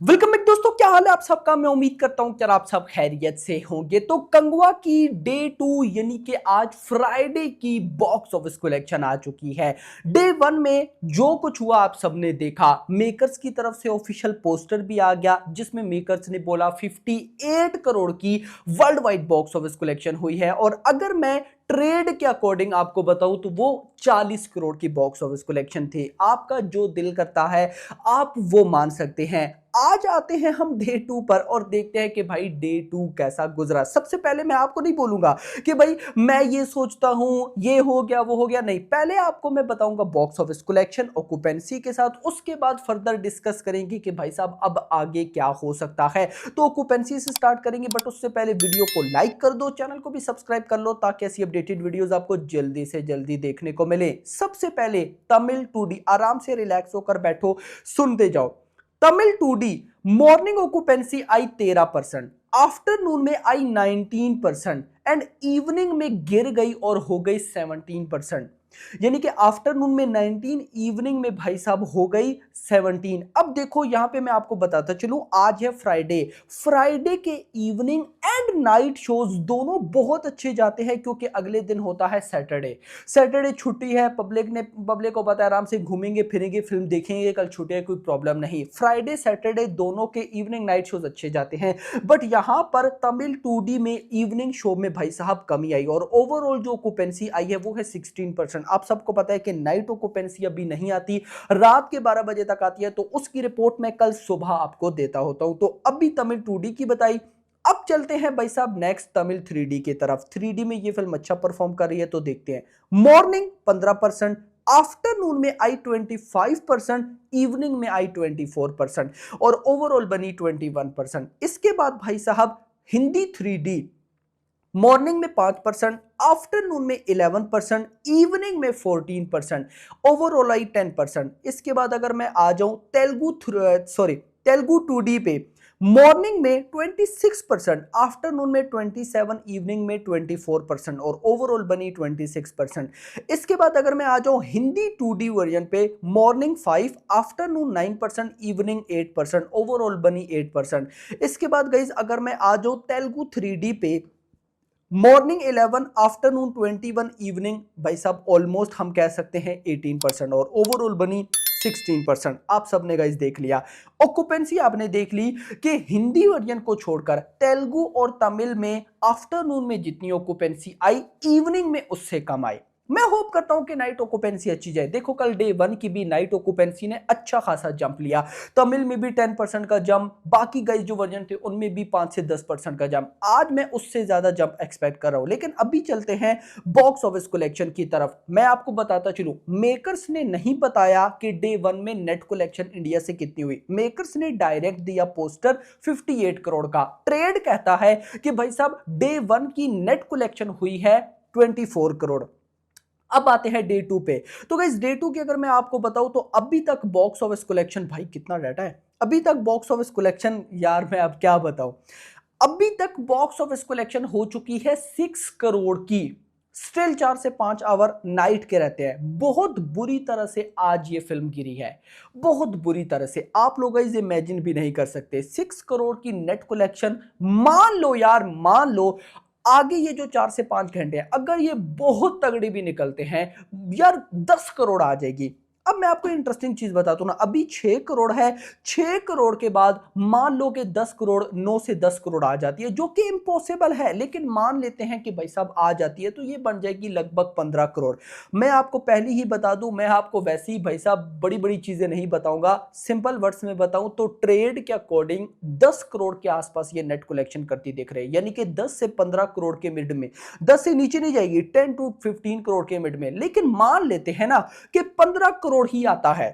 Welcome back दोस्तों, क्या हाल है आप सबका। मैं उम्मीद करता हूं कि आप सब खैरियत से होंगे। तो कंगवा की डे 2 यानी कि आज फ्राइडे की बॉक्स ऑफिस कलेक्शन आ चुकी है। डे 1 में जो कुछ हुआ आप सबने देखा। मेकर्स की तरफ से ऑफिशियल पोस्टर भी आ गया जिसमें मेकर्स ने बोला 58 करोड़ की world wide box office collection हुई है। और अगर मैं ट्रेड के अकॉर्डिंग आपको बताऊं तो वो 40 करोड़ की बॉक्स ऑफिस कलेक्शन थी। आपका जो दिल करता है आप वो मान सकते हैं। आज आते हैं हम डे 2 पर और देखते हैं कि भाई डे 2 कैसा गुजरा। सबसे पहले मैं आपको नहीं बोलूंगा कि भाई मैं ये सोचता हूं ये हो गया वो हो गया, नहीं। पहले आपको मैं बताऊंगा बॉक्स ऑफिस कलेक्शन ऑक्यूपेंसी के साथ, उसके बाद फर्दर डिस्कस करेंगे कि भाई साहब अब आगे क्या हो सकता है। तो ऑक्यूपेंसी से स्टार्ट करेंगे, बट उससे पहले वीडियो को लाइक कर दो, चैनल को भी सब्सक्राइब कर लो ताकि ऐसी अपडेटेड वीडियोस आपको जल्दी से जल्दी देखने को मिले। सबसे पहले तमिल 2D, आराम से रिलैक्स होकर बैठो, सुनते जाओ। तमिल 2D मॉर्निंग ऑक्यूपेंसी आई 13%, आफ्टरनून में आई 19% एंड इवनिंग में गिर गई और हो गई 17%। यानी कि आफ्टरनून में 19, इवनिंग में भाई साहब हो गई 17। अब देखो यहां पे मैं आपको बताता चलूं, आज है फ्राइडे। फ्राइडे के इवनिंग एंड नाइट शोज दोनों बहुत अच्छे जाते हैं क्योंकि अगले दिन होता है सैटरडे। सैटरडे छुट्टी है, पब्लिक को पता है, आराम से घूमेंगे फिरेंगे, फिल्म देखेंगे, कल छुट्टी है, कोई प्रॉब्लम नहीं। फ्राइडे सैटरडे दोनों के इवनिंग नाइट शोज अच्छे जाते हैं। बट यहां पर तमिल 2D में इवनिंग शो में भाई साहब कमी आई और ओवरऑल जो ऑक्यूपेंसी आई है वो है 16%। आप सबको पता है कि नाइट ऑक्यूपेंसी अभी नहीं आती, रात के 12 बजे तक आती है, तो उसकी रिपोर्ट मैं कल सुबह आपको देता होता हूं। तो अभी तमिल 2D की बताई। अब चलते हैं भाई साहब नेक्स्ट तमिल 3D की तरफ। 3D में ये फिल्म अच्छा परफॉर्म कर रही है तो देखते हैं। मॉर्निंग 15%, आफ्टरनून में आई 25%, इवनिंग में आई 24% और ओवरऑल बनी 21%। इसके बाद भाई साहब हिंदी 3D मॉर्निंग में 5%, आफ्टरनून में 11%, इवनिंग में 14%, ओवरऑल आई 10%। इसके बाद अगर मैं आ जाऊं तेलुगु 2D पे, मॉर्निंग में 26%, आफ्टरनून में 27, इवनिंग में 24% और ओवरऑल बनी 26%। इसके बाद अगर मैं आ जाऊं हिंदी 2D वर्जन पे, मॉर्निंग 5, आफ्टरनून 9%, इवनिंग 8%, ओवरऑल बनी 8%। इसके बाद गाइस अगर मैं आ जाऊं तेलुगु 3D पे, मॉर्निंग 11, आफ्टरनून 21, इवनिंग भाई साहब ऑलमोस्ट हम कह सकते हैं 18% और ओवरऑल बनी 16%। आप सबने गाइस देख लिया, ऑक्यूपेंसी आपने देख ली कि हिंदी वर्जन को छोड़कर तेलुगु और तमिल में आफ्टरनून में जितनी ऑक्यूपेंसी आई, इवनिंग में उससे कम आई। मैं होप करता हूं कि नाइट ऑक्यूपेंसी अच्छी जाए। देखो कल डे 1 की भी नाइट ऑक्यूपेंसी ने अच्छा खासा जंप लिया, तमिल में भी 10% का जंप, बाकी गाइस जो वर्जन थे उनमें भी 5 से 10% का जंप। आज मैं उससे ज्यादा जंप एक्सपेक्ट कर रहा हूं। लेकिन अभी चलते हैं बॉक्स ऑफिस कलेक्शन की तरफ। मैं आपको बताता चलूं, मेकर्स ने नहीं बताया कि डे 1 में नेट कलेक्शन इंडिया से कितनी हुई। मेकर्स ने डायरेक्ट दिया पोस्टर 58 करोड़ का। ट्रेड कहता है कि भाई साहब डे 1 की नेट कलेक्शन हुई है 24 करोड़। अब आते हैं डे 2 पे। तो गाइस डे 2 की अगर मैं आपको बताऊं तो अभी तक बॉक्स ऑफिस कलेक्शन, भाई कितना डाटा है अभी तक बॉक्स ऑफिस कलेक्शन, यार मैं अब क्या बताऊं। अभी तक बॉक्स ऑफिस कलेक्शन हो चुकी है 6 करोड़ की। स्टिल 4 से 5 आवर नाइट के रहते हैं। बहुत बुरी तरह से आज ये फिल्म गिरी है, बहुत बुरी तरह से। आप लोग इसे इमेजिन भी नहीं कर सकते। 6 करोड़ की नेट कलेक्शन, मान लो यार, मान लो आगे ये जो 4 से 5 घंटे हैं, अगर ये बहुत तगड़े भी निकलते हैं यार, 10 करोड़ आ जाएगी। अब मैं आपको इंटरेस्टिंग चीज बताता हूं ना, अभी 6 करोड़ है, 6 करोड़ के बाद मान लो कि 10 करोड़, 9 से 10 करोड़ आ जाती है, जो कि इम्पॉसिबल है, लेकिन मान लेते हैं कि भाई साहब आ जाती है, तो ये बन जाएगी लगभग 15 करोड़। मैं आपको पहले ही बता दूं, मैं आपको वैसे ही भाई साहब बड़ी बड़ी चीजें नहीं बताऊंगा, सिंपल वर्ड्स में बताऊं तो ट्रेड के अकॉर्डिंग 10 करोड़ के आसपास ये नेट कलेक्शन करती दिख रही है। यानी कि 10 से 15 करोड़ के मिड में, 10 से नीचे नहीं जाएगी, 10 टू 15 करोड़ के मिड में। लेकिन मान लेते हैं ना कि 15 करोड़ ही आता है,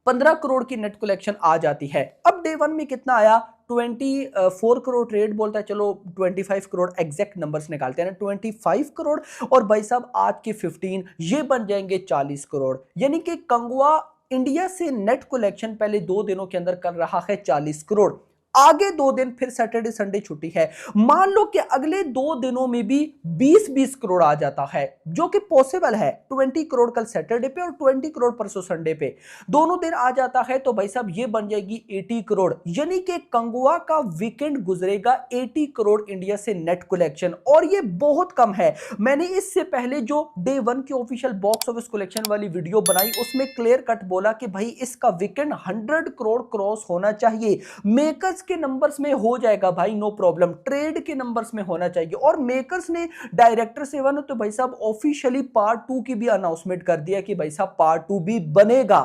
15 करोड़ की नेट कलेक्शन आ जाती है। अब डे 1 में कितना आया, 24 करोड़ ट्रेड बोलता है, चलो 25 करोड़ एग्जैक्ट नंबर्स निकालते हैं ना, 25 करोड़ और भाई साहब आज के 15, ये बन जाएंगे 40 करोड़। यानी कि कंगवा इंडिया से नेट कलेक्शन पहले 2 दिनों के अंदर कर रहा है 40 करोड़। आगे 2 दिन फिर सैटरडे संडे छुट्टी है। मान लो कि अगले 2 दिनों में भी 20-20 करोड़ आ जाता है, जो कि पॉसिबल है। 20 करोड़ कल सैटरडे पे और 20 करोड़ परसों संडे पे, दोनों दिन आ जाता है तो भाई साहब ये बन जाएगी 80 करोड़। यानी कि कंगुआ का वीकेंड गुजरेगा 80 करोड़ इंडिया से नेट कलेक्शन, और ये बहुत कम है। मैंने इससे पहले जो डे 1 की ऑफिशियल बॉक्स ऑफिस कलेक्शन वाली वीडियो बनाई उसमें क्लियर कट बोला कि भाई इसका वीकेंड 100 करोड़ क्रॉस होना चाहिए। मेकर्स के नंबर्स में हो जाएगा भाई, नो प्रॉब्लम, ट्रेड के नंबर्स में होना चाहिए। और मेकर्स ने डायरेक्टर से वन तो भाई साहब ऑफिशियली पार्ट 2 की भी अनाउंसमेंट कर दिया कि भाई साहब पार्ट 2 भी बनेगा।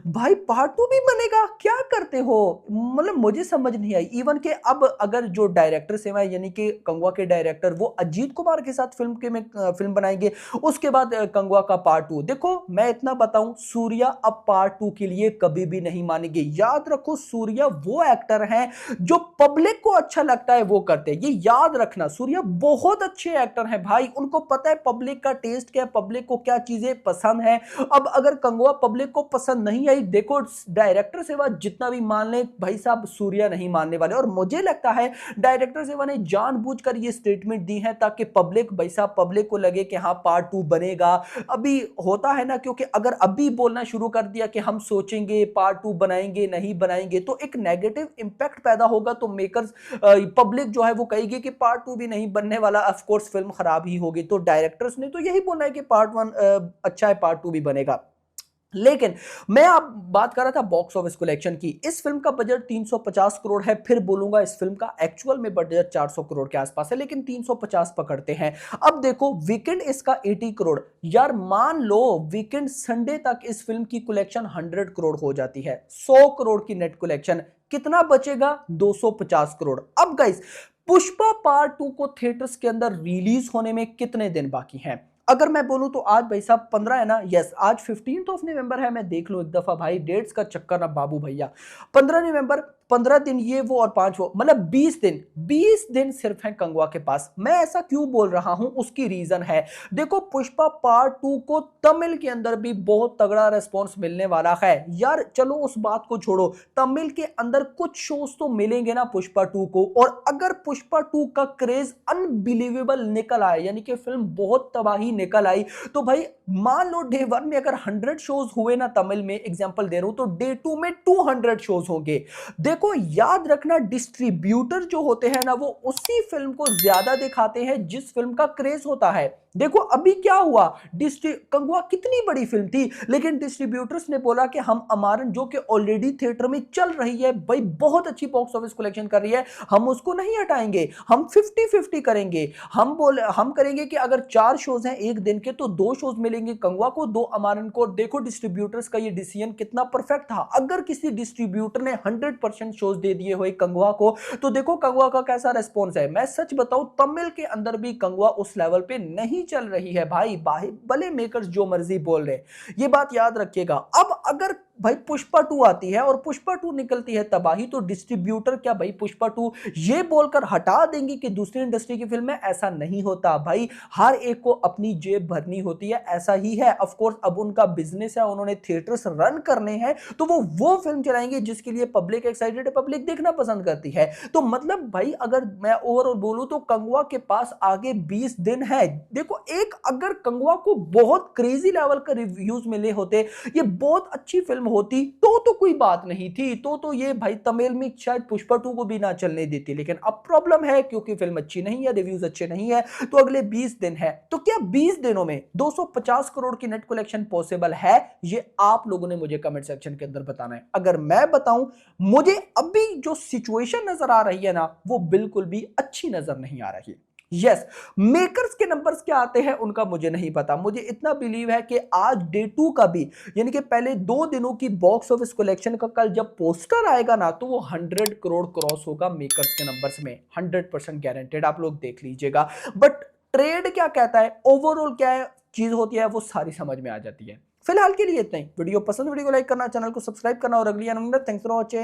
भाई पार्ट 2 भी बनेगा, क्या करते हो? मतलब मुझे समझ नहीं आई। इवन के अब अगर जो डायरेक्टर से यानी कि कंगवा के डायरेक्टर वो अजीत कुमार के साथ फिल्म बनाएंगे, उसके बाद कंगवा का पार्ट 2। देखो मैं इतना बताऊं, सूर्या अब पार्ट 2 के लिए कभी भी नहीं मानेंगे। याद रखो सूर्या वो एक्टर हैं जो पब्लिक को अच्छा लगता है वो करते हैं, ये याद रखना। सूर्या बहुत अच्छे एक्टर हैं भाई, उनको पता है पब्लिक का टेस्ट क्या है, पब्लिक को क्या चीजें पसंद है। अब अगर कंगवा पब्लिक को पसंद नहीं आई, देखो डायरेक्टर सेवा जितना भी मान ले भाई साहब सूर्या नहीं मानने वाले। और मुझे लगता है डायरेक्टर सेवा ने जानबूझकर ये स्टेटमेंट दी है ताकि पब्लिक भाई साहब पब्लिक को लगे कि हाँ पार्ट 2 बनेगा। अभी होता है ना, क्योंकि अगर अभी बोलना शुरू कर दिया कि हम सोचेंगे पार्ट 2 बनाएंगे नहीं बनाएंगे तो एक नेगेटिव इंपैक्ट पैदा होगा। तो मेकर्स पब्लिक जो है वो कहेगी कि पार्ट 2 भी नहीं बनने वाला, ऑफ कोर्स फिल्म खराब ही होगी। तो डायरेक्टर्स ने तो यही बोला है कि पार्ट 1 अच्छा है, पार्ट 2 भी बनेगा। लेकिन मैं आप बात कर रहा था बॉक्स ऑफिस कलेक्शन की। इस फिल्म का बजट 350 करोड़ है। फिर बोलूंगा इस फिल्म का एक्चुअल में बजट 400 करोड़ के आसपास है, लेकिन 350 पकड़ते हैं। अब देखो वीकेंड इसका 80 करोड़। यार मान लो वीकेंड संडे तक इस फिल्म की कलेक्शन 100 करोड़ हो जाती है, 100 करोड़ की नेट कलेक्शन, कितना बचेगा? 250 करोड़। अब गाइस पुष्पा पार्ट 2 को थिएटर्स के अंदर रिलीज होने में कितने दिन बाकी हैं? अगर मैं बोलूं तो आज भाई साहब 15 है ना, यस आज 15 है। मैं देख लूं एक दफा भाई, डेट्स का चक्कर ना बाबू भैया। 15 नवंबर, 15 दिन ये वो और 5 वो, मतलब 20 दिन सिर्फ है कंगवा के पास। मैं ऐसा क्यों बोल रहा हूं उसकी रीजन है। देखो पुष्पा पार्ट 2 को तमिल के अंदर भी बहुत तगड़ा रेस्पॉन्स मिलने वाला है। यार चलो उस बात को छोड़ो, तमिल के अंदर कुछ शोज तो मिलेंगे ना पुष्पा 2 को। और अगर पुष्पा 2 का क्रेज अनबिलीवेबल निकल आए, यानी कि फिल्म बहुत तबाही निकल आई, तो भाई मान लो डे 1 में अगर 100 शोज हुए ना तमिल में, एग्जांपल दे रहा हूं, तो डे 2 में 200 शोज होंगे। देखो याद रखना डिस्ट्रीब्यूटर जो होते हैं ना वो उसी फिल्म को ज्यादा दिखाते हैं जिस फिल्म का क्रेज होता है। देखो अभी क्या हुआ, कंगवा कितनी बड़ी फिल्म थी, लेकिन डिस्ट्रीब्यूटर्स ने बोला कि हम अमारन जो कि ऑलरेडी थिएटर में चल रही है भाई, बहुत अच्छी बॉक्स ऑफिस कलेक्शन कर रही है, हम उसको नहीं हटाएंगे, हम 50-50 करेंगे। हम करेंगे कि अगर 4 शोज हैं एक दिन के तो 2 शोज मिलेंगे कंगवा को, 2 अमारन को। देखो डिस्ट्रीब्यूटर्स का ये डिसीजन कितना परफेक्ट था। अगर किसी डिस्ट्रीब्यूटर ने 100% शोज दे दिए हुए कंगवा को, तो देखो कंगवा का कैसा रेस्पॉन्स है। मैं सच बताऊं तमिल के अंदर भी कंगवा उस लेवल पे नहीं चल रही है भाई, भले मेकर्स जो मर्जी बोल रहे, ये बात याद रखिएगा। अब अगर भाई पुष्पा 2 आती है और पुष्पा 2 निकलती है तबाही, तो डिस्ट्रीब्यूटर क्या भाई पुष्पा 2 ये बोलकर हटा देंगे कि दूसरी इंडस्ट्री की फिल्म है? ऐसा नहीं होता भाई, हर एक को अपनी जेब भरनी होती है, ऐसा ही है। ऑफ कोर्स अब उनका बिजनेस है, उन्होंने थिएटर्स रन करने हैं, तो वो फिल्म चलाएंगे जिसके लिए पब्लिक एक्साइटेड है, पब्लिक देखना पसंद करती है। तो मतलब भाई अगर मैं ओवरऑल बोलूं तो कंगवा के पास आगे 20 दिन है। देखो एक अगर कंगवा को बहुत क्रेजी लेवल का रिव्यूज मिले होते, ये बहुत अच्छी फिल्म होती, तो कोई बात नहीं थी, तो ये भाई तमिल में शायद पुष्पा 2 को भी ना चलने देती। लेकिन अब प्रॉब्लम है क्योंकि फिल्म अच्छी नहीं है, रिव्यूज अच्छे नहीं है, तो अगले 20 दिन है। तो क्या 20 दिनों में 250 करोड़ की नेट कलेक्शन पॉसिबल है? ये आप लोगों ने मुझे कमेंट सेक्शन के अंदर बताना है। अगर मैं बताऊं, मुझे अभी जो सिचुएशन नजर आ रही है ना वो बिल्कुल भी अच्छी नजर नहीं आ रही। यस मेकर्स के नंबर्स क्या आते हैं उनका मुझे नहीं पता। मुझे इतना बिलीव है कि आज डे 2 का भी, यानी कि पहले 2 दिनों की बॉक्स ऑफिस कलेक्शन का कल जब पोस्टर आएगा ना, तो वो 100 करोड़ क्रॉस होगा मेकर्स के नंबर्स में, 100% गारंटेड। आप लोग देख लीजिएगा। बट ट्रेड क्या कहता है, ओवरऑल क्या चीज होती है, वो सारी समझ में आ जाती है। फिलहाल के लिए इतना ही। वीडियो पसंद, वीडियो को लाइक करना, चैनल को सब्सक्राइब करना और अगली थैंक्स फॉर वॉचिंग।